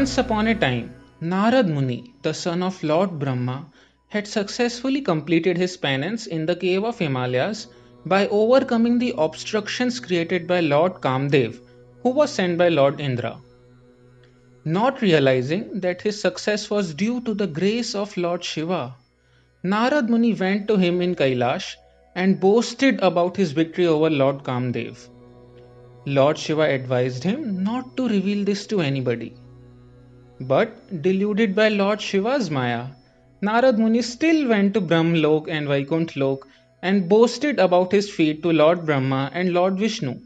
Once upon a time, Narad Muni, the son of Lord Brahma, had successfully completed his penance in the cave of Himalayas by overcoming the obstructions created by Lord Kamdev, who was sent by Lord Indra. Not realizing that his success was due to the grace of Lord Shiva, Narad Muni went to him in Kailash and boasted about his victory over Lord Kamdev. Lord Shiva advised him not to reveal this to anybody. But, deluded by Lord Shiva's Maya, Narad Muni still went to Brahmlok and Vaikuntha Lok and boasted about his feat to Lord Brahma and Lord Vishnu.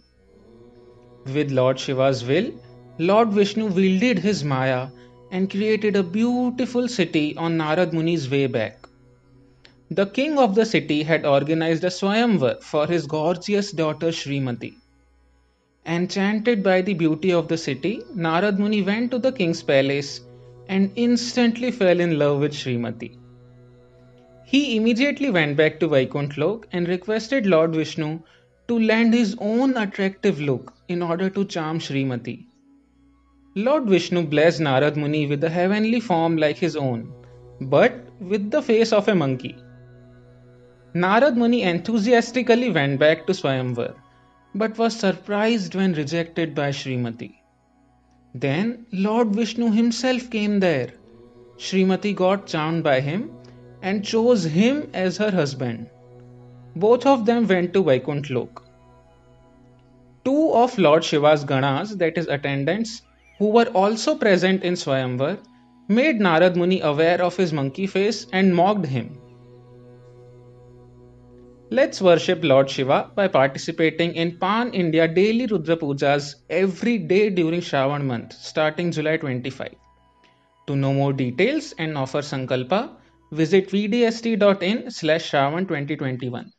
With Lord Shiva's will, Lord Vishnu wielded his Maya and created a beautiful city on Narad Muni's way back. The king of the city had organized a Swayamvar for his gorgeous daughter Srimati. Enchanted by the beauty of the city, Narad Muni went to the king's palace and instantly fell in love with Srimati. He immediately went back to Vaikuntha Lok and requested Lord Vishnu to lend his own attractive look in order to charm Srimati. Lord Vishnu blessed Narad Muni with a heavenly form like his own, but with the face of a monkey. Narad Muni enthusiastically went back to Swayamvar, but was surprised when rejected by Srimati. Then Lord Vishnu himself came there. Srimati got charmed by him and chose him as her husband. Both of them went to Vaikuntha Lok. Two of Lord Shiva's Ganas, that is attendants, who were also present in Swayamvar, made Narad Muni aware of his monkey face and mocked him. Let's worship Lord Shiva by participating in Pan India daily Rudra Pujas every day during Shravan month starting July 25. To know more details and offer Sankalpa, visit vdst.in/Shravan 2021.